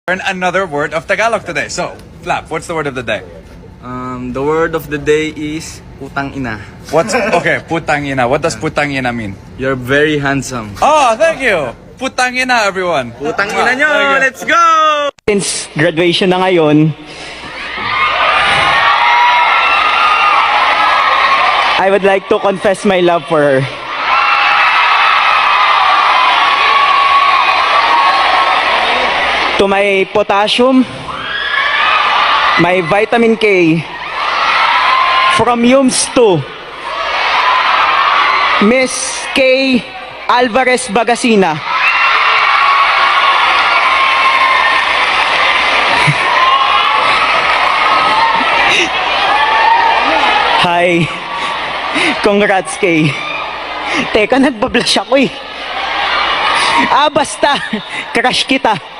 Learn another word of Tagalog today. So, Flap, what's the word of the day? The word of the day is putang ina. Okay, putang ina. What does putang ina mean? You're very handsome. Oh, thank you. Putang ina, everyone. Putang ina nyo, Thank you. let's go! Since graduation na ngayon, I would like to confess my love for her. To my potassium, my vitamin K, from Yums to Miss K. Alvarez Bagasina. Hi. Congrats, Kay. Teka, nagbablush ako eh. Basta. Crush kita.